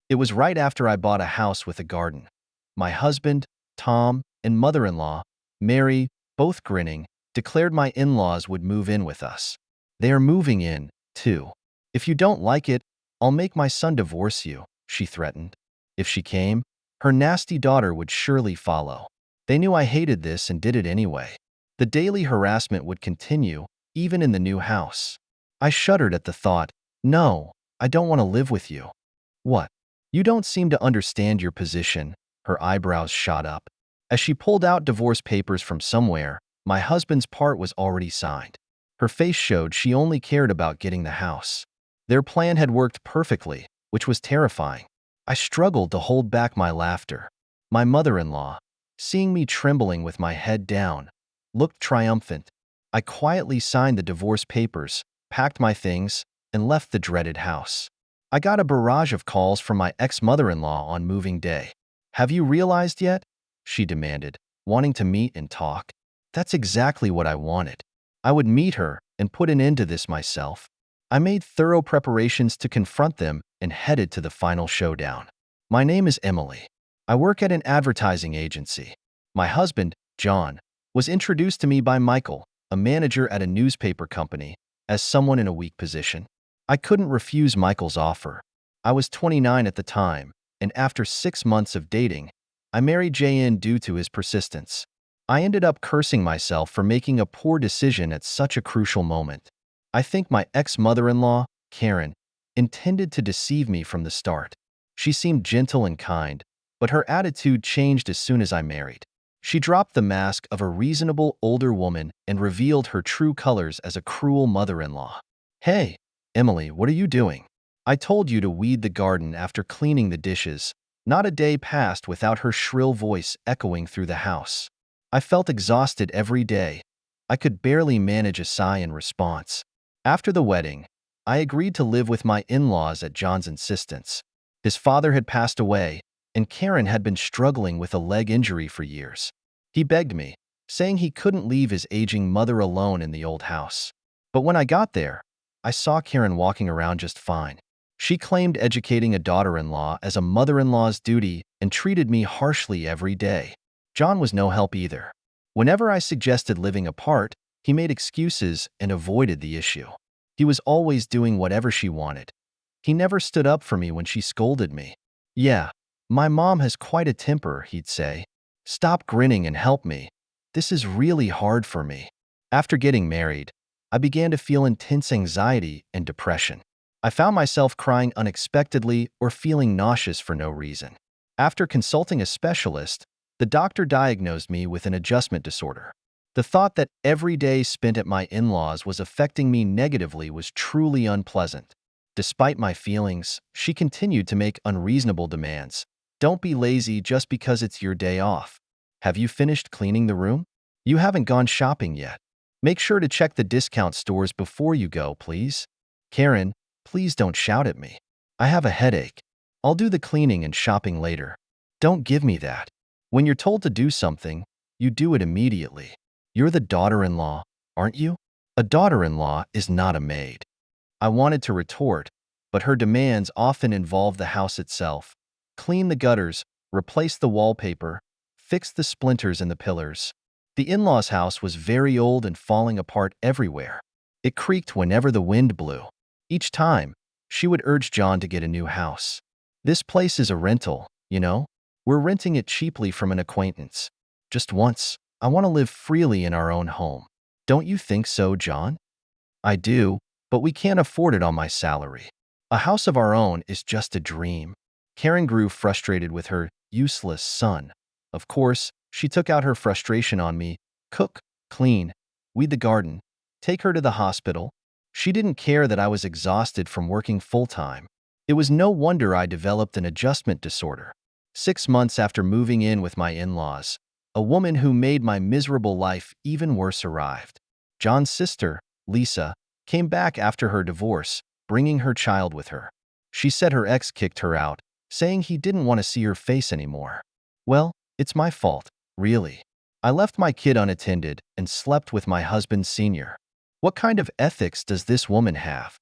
It was right after I bought a house with a garden. My husband, Tom, and mother-in-law, Mary, both grinning, declared my in-laws would move in with us. They are moving in, too. If you don't like it, I'll make my son divorce you, she threatened. If she came, her nasty daughter would surely follow. They knew I hated this and did it anyway. The daily harassment would continue, even in the new house. I shuddered at the thought. No, I don't want to live with you. What? You don't seem to understand your position. Her eyebrows shot up. As she pulled out divorce papers from somewhere, my husband's part was already signed. Her face showed she only cared about getting the house. Their plan had worked perfectly, which was terrifying. I struggled to hold back my laughter. My mother-in-law, seeing me trembling with my head down, looked triumphant. I quietly signed the divorce papers, packed my things, and left the dreaded house. I got a barrage of calls from my ex-mother-in-law on moving day. "Have you realized yet?" she demanded, wanting to meet and talk. That's exactly what I wanted. I would meet her and put an end to this myself. I made thorough preparations to confront them and headed to the final showdown. My name is Emily. I work at an advertising agency. My husband, John, was introduced to me by Michael, a manager at a newspaper company, as someone in a weak position. I couldn't refuse Michael's offer. I was 29 at the time, and after 6 months of dating, I married JN due to his persistence. I ended up cursing myself for making a poor decision at such a crucial moment. I think my ex-mother-in-law, Karen, intended to deceive me from the start. She seemed gentle and kind, but her attitude changed as soon as I married. She dropped the mask of a reasonable older woman and revealed her true colors as a cruel mother-in-law. "Hey, Emily, what are you doing? I told you to weed the garden after cleaning the dishes." Not a day passed without her shrill voice echoing through the house. I felt exhausted every day. I could barely manage a sigh in response. After the wedding, I agreed to live with my in-laws at John's insistence. His father had passed away, and Karen had been struggling with a leg injury for years. He begged me, saying he couldn't leave his aging mother alone in the old house. But when I got there, I saw Karen walking around just fine. She claimed educating a daughter-in-law as a mother-in-law's duty and treated me harshly every day. John was no help either. Whenever I suggested living apart, he made excuses and avoided the issue. He was always doing whatever she wanted. He never stood up for me when she scolded me. "Yeah, my mom has quite a temper," he'd say. "Stop grinning and help me. This is really hard for me." After getting married, I began to feel intense anxiety and depression. I found myself crying unexpectedly or feeling nauseous for no reason. After consulting a specialist, the doctor diagnosed me with an adjustment disorder. The thought that every day spent at my in-laws was affecting me negatively was truly unpleasant. Despite my feelings, she continued to make unreasonable demands. "Don't be lazy just because it's your day off. Have you finished cleaning the room? You haven't gone shopping yet. Make sure to check the discount stores before you go, please. Karen, please don't shout at me. I have a headache. I'll do the cleaning and shopping later. Don't give me that." When you're told to do something, you do it immediately. You're the daughter-in-law, aren't you? A daughter-in-law is not a maid. I wanted to retort, but her demands often involved the house itself. Clean the gutters, replace the wallpaper, fix the splinters in the pillars. The in-laws' house was very old and falling apart everywhere. It creaked whenever the wind blew. Each time, she would urge John to get a new house. "This place is a rental, you know? We're renting it cheaply from an acquaintance. Just once, I want to live freely in our own home. Don't you think so, John?" "I do, but we can't afford it on my salary. A house of our own is just a dream." Karen grew frustrated with her useless son. Of course, she took out her frustration on me. Cook, clean, weed the garden, take her to the hospital. She didn't care that I was exhausted from working full-time. It was no wonder I developed an adjustment disorder. 6 months after moving in with my in-laws, a woman who made my miserable life even worse arrived. John's sister, Lisa, came back after her divorce, bringing her child with her. She said her ex kicked her out, saying he didn't want to see her face anymore. Well, it's my fault, really. I left my kid unattended and slept with my husband's senior. What kind of ethics does this woman have?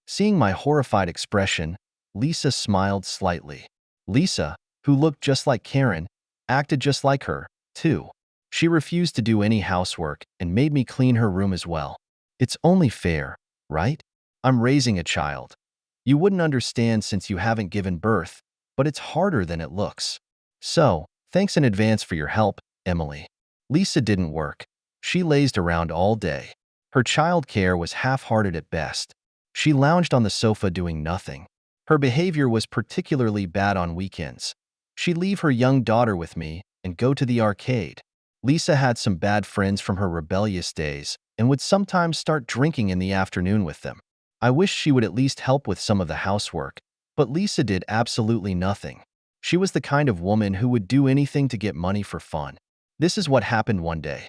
Seeing my horrified expression, Lisa smiled slightly. Lisa, who looked just like Karen, acted just like her, too. She refused to do any housework and made me clean her room as well. It's only fair, right? I'm raising a child. You wouldn't understand since you haven't given birth, but it's harder than it looks. So, thanks in advance for your help, Emily. Lisa didn't work. She lazed around all day. Her childcare was half-hearted at best. She lounged on the sofa doing nothing. Her behavior was particularly bad on weekends. She'd leave her young daughter with me and go to the arcade. Lisa had some bad friends from her rebellious days and would sometimes start drinking in the afternoon with them. I wished she would at least help with some of the housework, but Lisa did absolutely nothing. She was the kind of woman who would do anything to get money for fun. This is what happened one day.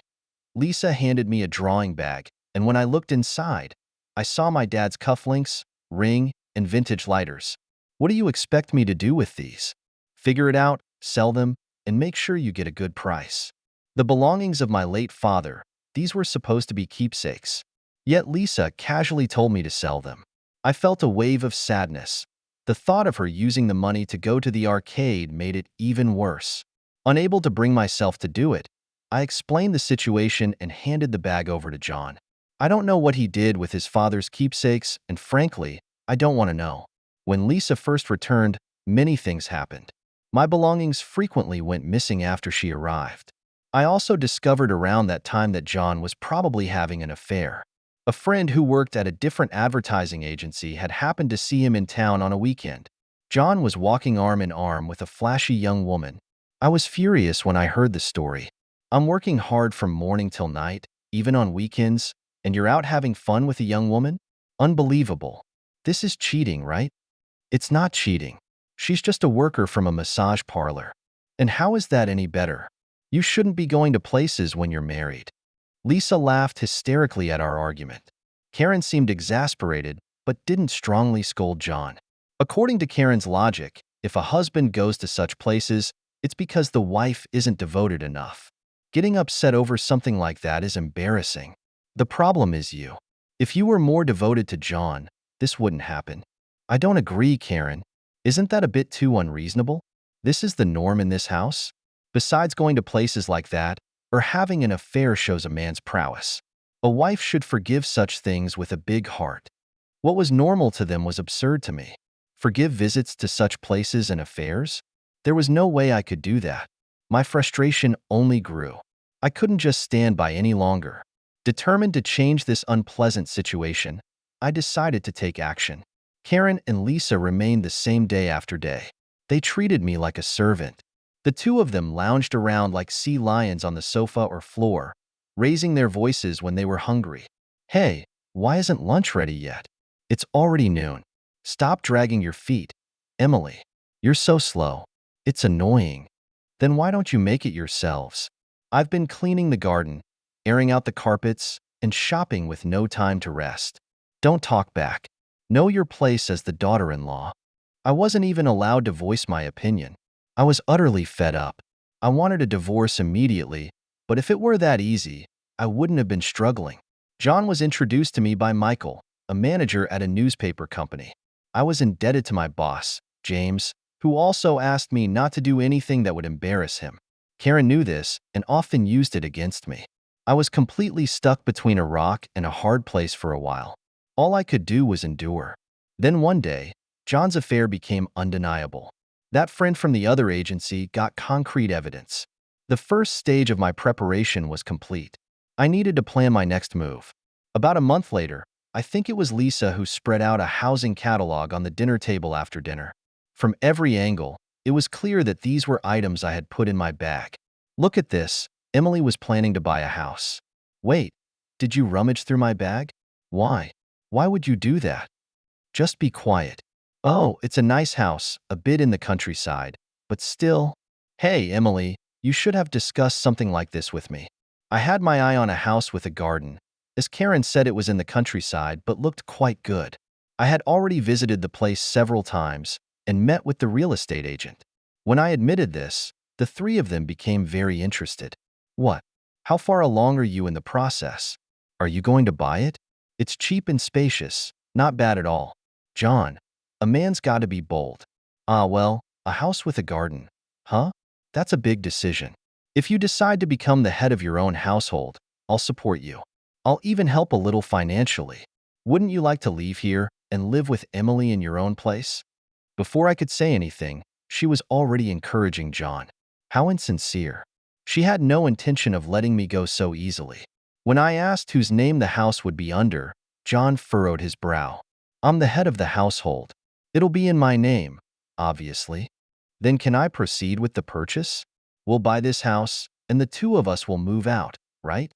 Lisa handed me a drawing bag, and when I looked inside, I saw my dad's cufflinks, ring, and vintage lighters. What do you expect me to do with these? Figure it out, sell them, and make sure you get a good price. The belongings of my late father, these were supposed to be keepsakes. Yet Lisa casually told me to sell them. I felt a wave of sadness. The thought of her using the money to go to the arcade made it even worse. Unable to bring myself to do it, I explained the situation and handed the bag over to John. I don't know what he did with his father's keepsakes, and frankly, I don't want to know. When Lisa first returned, many things happened. My belongings frequently went missing after she arrived. I also discovered around that time that John was probably having an affair. A friend who worked at a different advertising agency had happened to see him in town on a weekend. John was walking arm in arm with a flashy young woman. I was furious when I heard the story. I'm working hard from morning till night, even on weekends, and you're out having fun with a young woman? Unbelievable. This is cheating, right? It's not cheating. She's just a worker from a massage parlor. And how is that any better? You shouldn't be going to places when you're married. Lisa laughed hysterically at our argument. Karen seemed exasperated, but didn't strongly scold John. According to Karen's logic, if a husband goes to such places, it's because the wife isn't devoted enough. Getting upset over something like that is embarrassing. The problem is you. If you were more devoted to John, this wouldn't happen. I don't agree, Karen. Isn't that a bit too unreasonable? This is the norm in this house? Besides, going to places like that, or having an affair shows a man's prowess. A wife should forgive such things with a big heart. What was normal to them was absurd to me. Forgive visits to such places and affairs? There was no way I could do that. My frustration only grew. I couldn't just stand by any longer. Determined to change this unpleasant situation, I decided to take action. Karen and Lisa remained the same day after day. They treated me like a servant. The two of them lounged around like sea lions on the sofa or floor, raising their voices when they were hungry. Hey, why isn't lunch ready yet? It's already noon. Stop dragging your feet. Emily, you're so slow. It's annoying. Then why don't you make it yourselves? I've been cleaning the garden, airing out the carpets, and shopping with no time to rest. Don't talk back. Know your place as the daughter-in-law. I wasn't even allowed to voice my opinion. I was utterly fed up. I wanted a divorce immediately, but if it were that easy, I wouldn't have been struggling. John was introduced to me by Michael, a manager at a newspaper company. I was indebted to my boss, James, who also asked me not to do anything that would embarrass him. Karen knew this and often used it against me. I was completely stuck between a rock and a hard place for a while. All I could do was endure. Then one day, John's affair became undeniable. That friend from the other agency got concrete evidence. The first stage of my preparation was complete. I needed to plan my next move. About a month later, I think it was Lisa who spread out a housing catalog on the dinner table after dinner. From every angle, it was clear that these were items I had put in my bag. Look at this. Emily was planning to buy a house. Wait, did you rummage through my bag? Why? Why would you do that? Just be quiet. Oh, it's a nice house, a bit in the countryside, but still. Hey, Emily, you should have discussed something like this with me. I had my eye on a house with a garden. As Karen said, it was in the countryside, but looked quite good. I had already visited the place several times and met with the real estate agent. When I admitted this, the three of them became very interested. What? How far along are you in the process? Are you going to buy it? It's cheap and spacious, not bad at all. John, A man's got to be bold. Ah, well, a house with a garden. Huh? That's a big decision. If you decide to become the head of your own household, I'll support you. I'll even help a little financially. Wouldn't you like to leave here and live with Emily in your own place? Before I could say anything, she was already encouraging John. How insincere. She had no intention of letting me go so easily. When I asked whose name the house would be under, John furrowed his brow. I'm the head of the household. It'll be in my name, obviously. Then can I proceed with the purchase? We'll buy this house, and the two of us will move out, right?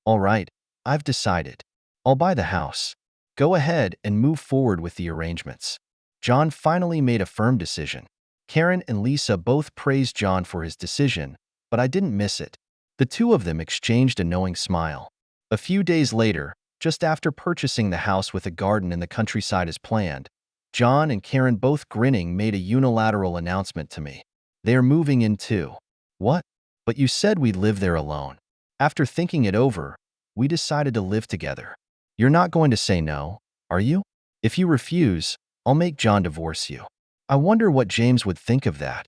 All right, I've decided. I'll buy the house. Go ahead and move forward with the arrangements. John finally made a firm decision. Karen and Lisa both praised John for his decision, but I didn't miss it. The two of them exchanged a knowing smile. A few days later, just after purchasing the house with a garden in the countryside as planned, John and Karen, both grinning, made a unilateral announcement to me. They're moving in too. What? But you said we'd live there alone. After thinking it over, we decided to live together. You're not going to say no, are you? If you refuse, I'll make John divorce you. I wonder what James would think of that.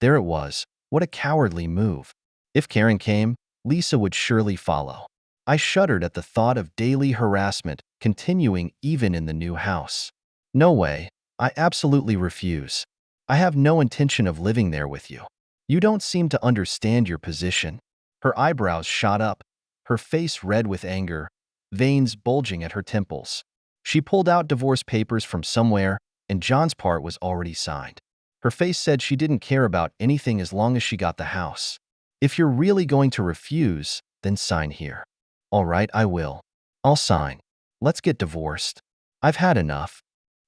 There it was. What a cowardly move. If Karen came, Lisa would surely follow. I shuddered at the thought of daily harassment continuing even in the new house. No way. I absolutely refuse. I have no intention of living there with you. You don't seem to understand your position. Her eyebrows shot up, her face red with anger, veins bulging at her temples. She pulled out divorce papers from somewhere, and John's part was already signed. Her face said she didn't care about anything as long as she got the house. If you're really going to refuse, then sign here. All right, I will. I'll sign. Let's get divorced. I've had enough.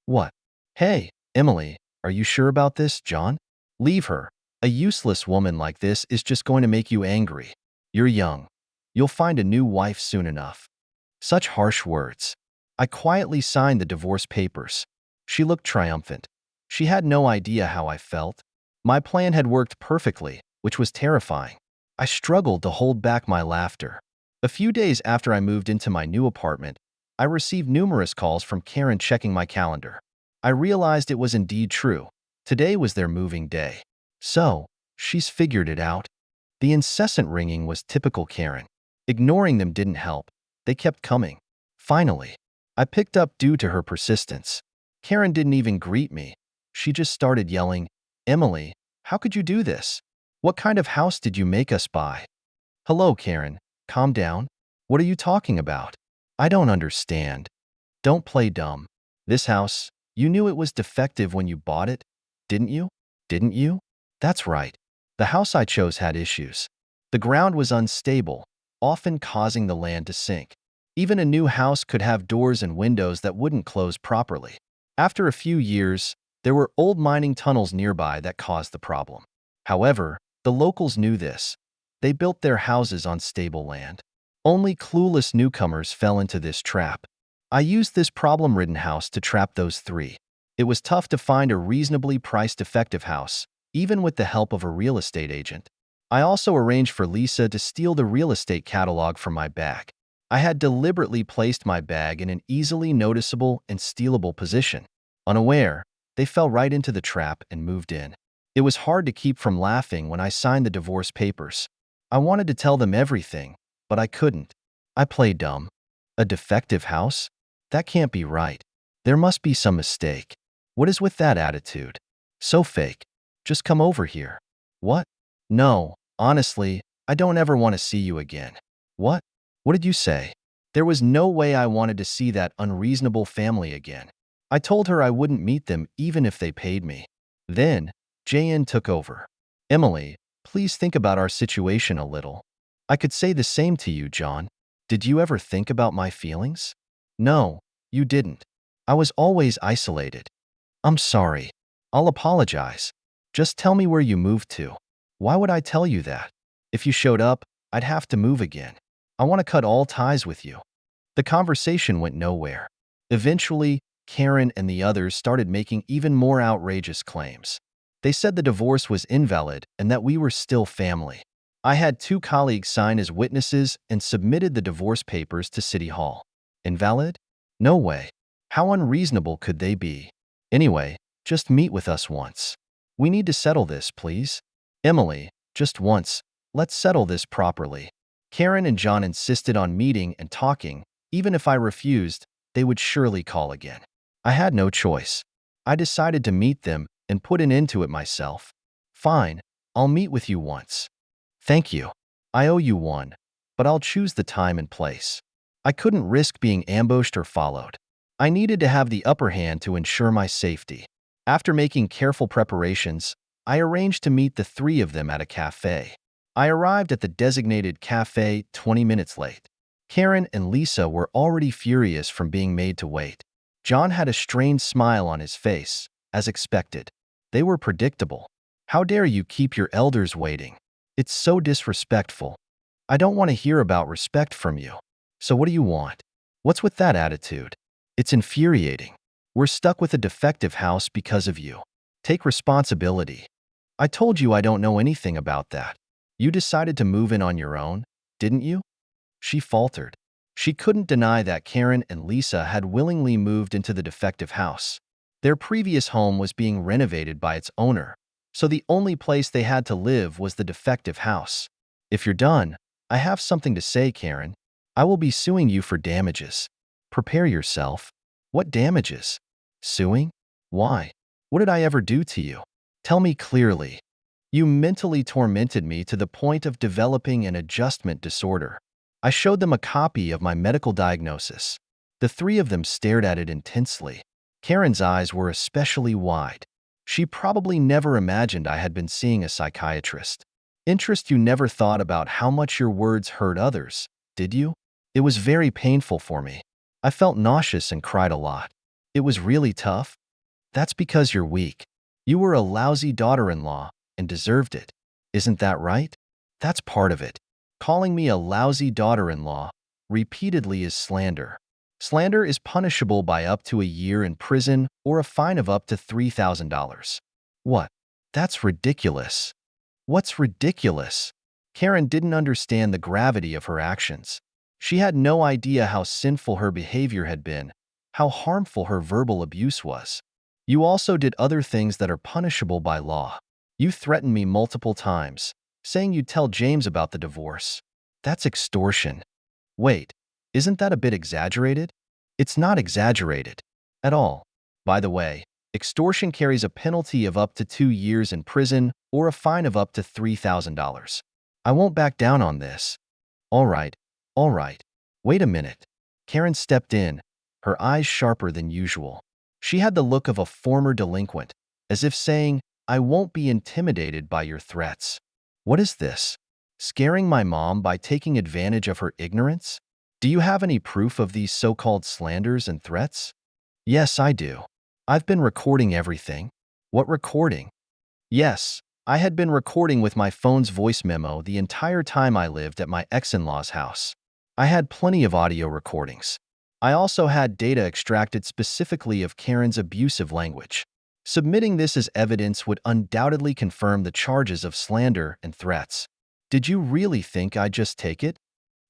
What? Hey, Emily, are you sure about this, John? Leave her. A useless woman like this is just going to make you angry. You're young. You'll find a new wife soon enough. Such harsh words. I quietly signed the divorce papers. She looked triumphant. She had no idea how I felt. My plan had worked perfectly, which was terrifying. I struggled to hold back my laughter. A few days after I moved into my new apartment, I received numerous calls from Karen checking my calendar. I realized it was indeed true. Today was their moving day. So, she's figured it out. The incessant ringing was typical Karen. Ignoring them didn't help. They kept coming. Finally, I picked up due to her persistence. Karen didn't even greet me. She just started yelling, "Emily, how could you do this? What kind of house did you make us buy?" Hello, Karen. Calm down. What are you talking about? I don't understand. Don't play dumb. This house, you knew it was defective when you bought it, didn't you? Didn't you? That's right. The house I chose had issues. The ground was unstable, often causing the land to sink. Even a new house could have doors and windows that wouldn't close properly. After a few years, there were old mining tunnels nearby that caused the problem. However, the locals knew this. They built their houses on stable land. Only clueless newcomers fell into this trap. I used this problem-ridden house to trap those three. It was tough to find a reasonably priced effective house, even with the help of a real estate agent. I also arranged for Lisa to steal the real estate catalog from my bag. I had deliberately placed my bag in an easily noticeable and stealable position. Unaware, they fell right into the trap and moved in. It was hard to keep from laughing when I signed the divorce papers. I wanted to tell them everything, but I couldn't. I played dumb. A defective house? That can't be right. There must be some mistake. What is with that attitude? So fake. Just come over here. What? No, honestly, I don't ever want to see you again. What? What did you say? There was no way I wanted to see that unreasonable family again. I told her I wouldn't meet them even if they paid me. Then, JN took over. Emily, please think about our situation a little. I could say the same to you, John. Did you ever think about my feelings? No, you didn't. I was always isolated. I'm sorry. I'll apologize. Just tell me where you moved to. Why would I tell you that? If you showed up, I'd have to move again. I want to cut all ties with you. The conversation went nowhere. Eventually, Karen and the others started making even more outrageous claims. They said the divorce was invalid and that we were still family. I had two colleagues sign as witnesses and submitted the divorce papers to City Hall. Invalid? No way. How unreasonable could they be? Anyway, just meet with us once. We need to settle this, please. Emily, just once. Let's settle this properly. Karen and John insisted on meeting and talking. Even if I refused, they would surely call again. I had no choice. I decided to meet them and put an end to it myself. Fine, I'll meet with you once. Thank you. I owe you one, but I'll choose the time and place. I couldn't risk being ambushed or followed. I needed to have the upper hand to ensure my safety. After making careful preparations, I arranged to meet the three of them at a cafe. I arrived at the designated cafe 20 minutes late. Karen and Lisa were already furious from being made to wait. John had a strained smile on his face, as expected. They were predictable. How dare you keep your elders waiting? It's so disrespectful. I don't want to hear about respect from you. So what do you want? What's with that attitude? It's infuriating. We're stuck with a defective house because of you. Take responsibility. I told you I don't know anything about that. You decided to move in on your own, didn't you? She faltered. She couldn't deny that Karen and Lisa had willingly moved into the defective house. Their previous home was being renovated by its owner, so the only place they had to live was the defective house. If you're done, I have something to say, Karen. I will be suing you for damages. Prepare yourself. What damages? Suing? Why? What did I ever do to you? Tell me clearly. You mentally tormented me to the point of developing an adjustment disorder. I showed them a copy of my medical diagnosis. The three of them stared at it intensely. Karen's eyes were especially wide. She probably never imagined I had been seeing a psychiatrist. Interest, you never thought about how much your words hurt others, did you? It was very painful for me. I felt nauseous and cried a lot. It was really tough. That's because you're weak. You were a lousy daughter-in-law and deserved it. Isn't that right? That's part of it. Calling me a lousy daughter-in-law repeatedly is slander. Slander is punishable by up to a year in prison or a fine of up to $3,000. What? That's ridiculous. What's ridiculous? Karen didn't understand the gravity of her actions. She had no idea how sinful her behavior had been, how harmful her verbal abuse was. You also did other things that are punishable by law. You threatened me multiple times, saying you'd tell James about the divorce. That's extortion. Wait, isn't that a bit exaggerated? It's not exaggerated at all. By the way, extortion carries a penalty of up to 2 years in prison or a fine of up to $3,000. I won't back down on this. All right. Wait a minute. Karen stepped in, her eyes sharper than usual. She had the look of a former delinquent, as if saying, I won't be intimidated by your threats. What is this? Scaring my mom by taking advantage of her ignorance? Do you have any proof of these so-called slanders and threats? Yes, I do. I've been recording everything. What recording? Yes, I had been recording with my phone's voice memo the entire time I lived at my ex-in-law's house. I had plenty of audio recordings. I also had data extracted specifically of Karen's abusive language. Submitting this as evidence would undoubtedly confirm the charges of slander and threats. Did you really think I'd just take it?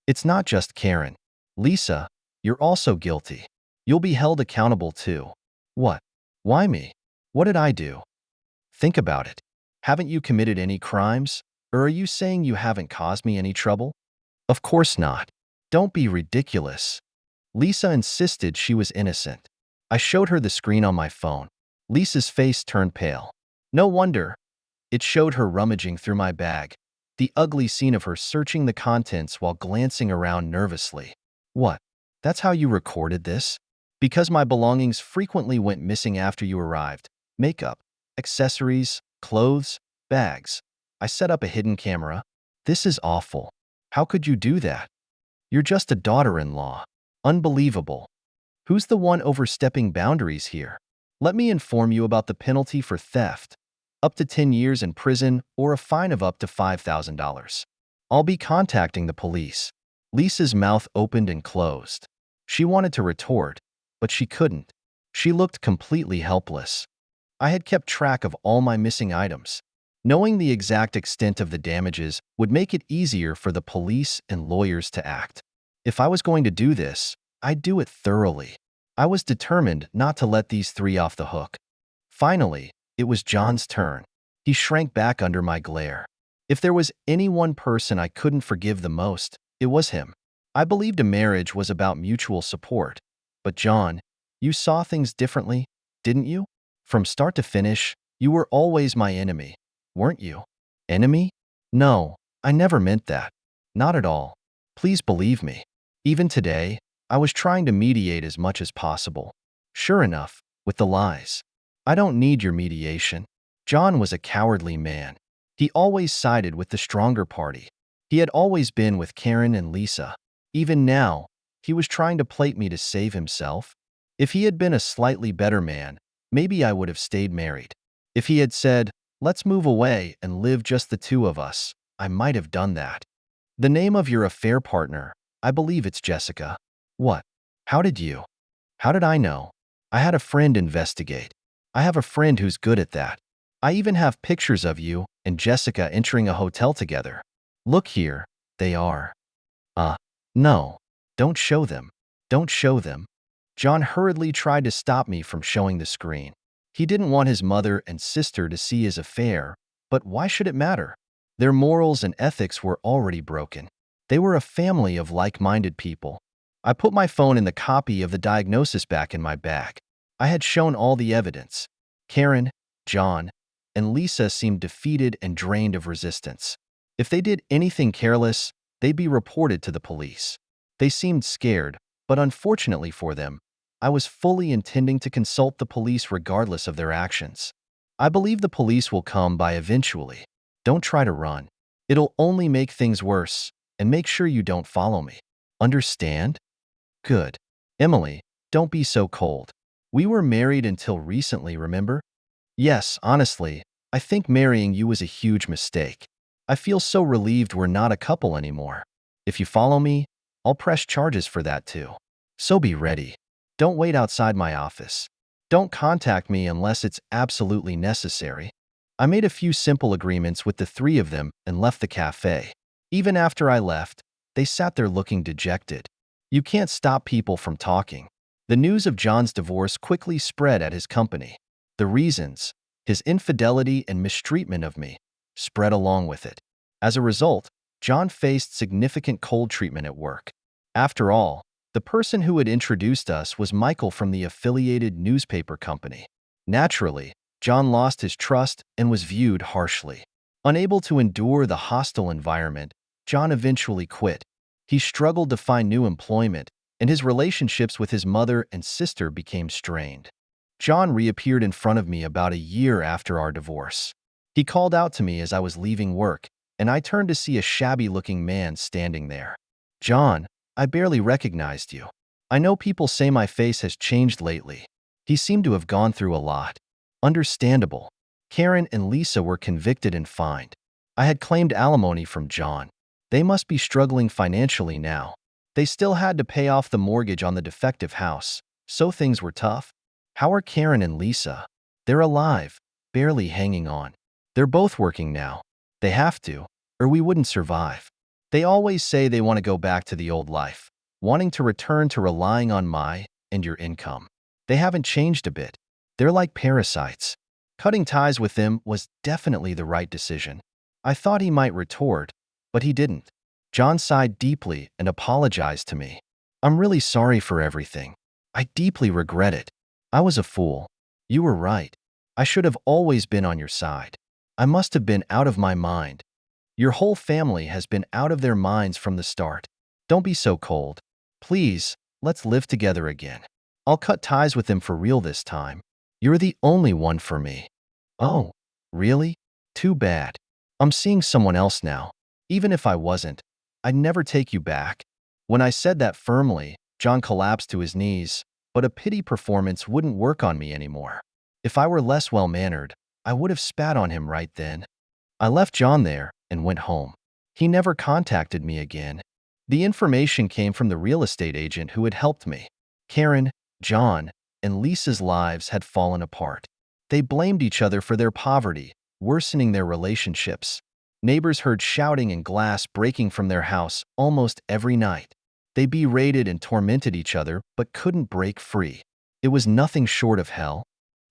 It's not just Karen. Lisa, you're also guilty. You'll be held accountable too. What? Why me? What did I do? Think about it. Haven't you committed any crimes? Or are you saying you haven't caused me any trouble? Of course not. Don't be ridiculous. Lisa insisted she was innocent. I showed her the screen on my phone. Lisa's face turned pale. No wonder. It showed her rummaging through my bag, the ugly scene of her searching the contents while glancing around nervously. What? That's how you recorded this? Because my belongings frequently went missing after you arrived. Makeup, accessories, clothes, bags. I set up a hidden camera. This is awful. How could you do that? You're just a daughter-in-law. Unbelievable. Who's the one overstepping boundaries here? Let me inform you about the penalty for theft. Up to 10 years in prison or a fine of up to $5,000. I'll be contacting the police. Lisa's mouth opened and closed. She wanted to retort, but she couldn't. She looked completely helpless. I had kept track of all my missing items. Knowing the exact extent of the damages would make it easier for the police and lawyers to act. If I was going to do this, I'd do it thoroughly. I was determined not to let these three off the hook. Finally, it was John's turn. He shrank back under my glare. If there was any one person I couldn't forgive the most, it was him. I believed a marriage was about mutual support. But John, you saw things differently, didn't you? From start to finish, you were always my enemy, weren't you? Enemy? No, I never meant that. Not at all. Please believe me. Even today, I was trying to mediate as much as possible. Sure enough, with the lies. I don't need your mediation. John was a cowardly man. He always sided with the stronger party. He had always been with Karen and Lisa. Even now, he was trying to plate me to save himself. If he had been a slightly better man, maybe I would have stayed married. If he had said, let's move away and live just the two of us, I might have done that. The name of your affair partner, I believe it's Jessica. What? How did you? How did I know? I had a friend investigate. I have a friend who's good at that. I even have pictures of you and Jessica entering a hotel together. Look here, they are. No. Don't show them. Don't show them. John hurriedly tried to stop me from showing the screen. He didn't want his mother and sister to see his affair, but why should it matter? Their morals and ethics were already broken. They were a family of like-minded people. I put my phone in the copy of the diagnosis back in my bag. I had shown all the evidence. Karen, John, and Lisa seemed defeated and drained of resistance. If they did anything careless, they'd be reported to the police. They seemed scared, but unfortunately for them, I was fully intending to consult the police regardless of their actions. I believe the police will come by eventually. Don't try to run. It'll only make things worse, and make sure you don't follow me. Understand? Good. Emily, don't be so cold. We were married until recently, remember? Yes, honestly, I think marrying you was a huge mistake. I feel so relieved we're not a couple anymore. If you follow me, I'll press charges for that too. So be ready. Don't wait outside my office. Don't contact me unless it's absolutely necessary. I made a few simple agreements with the three of them and left the cafe. Even after I left, they sat there looking dejected. You can't stop people from talking. The news of John's divorce quickly spread at his company. The reasons, his infidelity and mistreatment of me, spread along with it. As a result, John faced significant cold treatment at work. After all, the person who had introduced us was Michael from the affiliated newspaper company. Naturally, John lost his trust and was viewed harshly. Unable to endure the hostile environment, John eventually quit. He struggled to find new employment, and his relationships with his mother and sister became strained. John reappeared in front of me about a year after our divorce. He called out to me as I was leaving work, and I turned to see a shabby-looking man standing there. John, I barely recognized you. I know people say my face has changed lately. He seemed to have gone through a lot. Understandable. Karen and Lisa were convicted and fined. I had claimed alimony from John. They must be struggling financially now. They still had to pay off the mortgage on the defective house, so things were tough. How are Karen and Lisa? They're alive, barely hanging on. They're both working now. They have to, or we wouldn't survive. They always say they want to go back to the old life, wanting to return to relying on my and your income. They haven't changed a bit. They're like parasites. Cutting ties with them was definitely the right decision. I thought he might retort, but he didn't. John sighed deeply and apologized to me. I'm really sorry for everything. I deeply regret it. I was a fool. You were right. I should have always been on your side. I must have been out of my mind. Your whole family has been out of their minds from the start. Don't be so cold. Please, let's live together again. I'll cut ties with them for real this time. You're the only one for me. Oh, really? Too bad. I'm seeing someone else now. Even if I wasn't, I'd never take you back. When I said that firmly, John collapsed to his knees, but a pity performance wouldn't work on me anymore. If I were less well-mannered, I would have spat on him right then. I left John there and went home. He never contacted me again. The information came from the real estate agent who had helped me. Karen, John, and Lisa's lives had fallen apart. They blamed each other for their poverty, worsening their relationships. Neighbors heard shouting and glass breaking from their house almost every night. They berated and tormented each other but couldn't break free. It was nothing short of hell.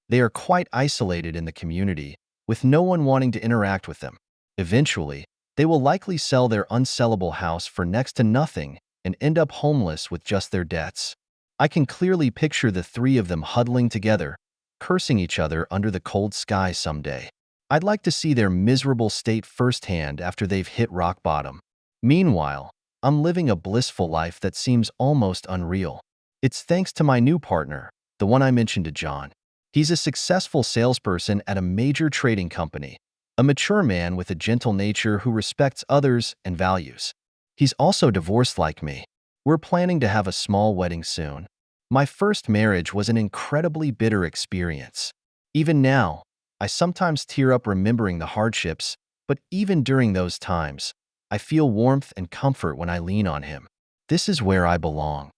They are quite isolated in the community, with no one wanting to interact with them. Eventually, they will likely sell their unsellable house for next to nothing and end up homeless with just their debts. I can clearly picture the three of them huddling together, cursing each other under the cold sky someday. I'd like to see their miserable state firsthand after they've hit rock bottom. Meanwhile, I'm living a blissful life that seems almost unreal. It's thanks to my new partner, the one I mentioned to John. He's a successful salesperson at a major trading company, a mature man with a gentle nature who respects others and values. He's also divorced like me. We're planning to have a small wedding soon. My first marriage was an incredibly bitter experience. Even now, I sometimes tear up remembering the hardships, but even during those times, I feel warmth and comfort when I lean on him. This is where I belong.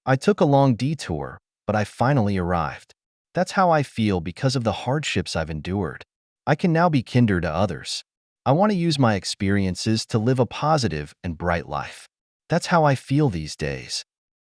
I took a long detour, but I finally arrived. That's how I feel because of the hardships I've endured. I can now be kinder to others. I want to use my experiences to live a positive and bright life. That's how I feel these days.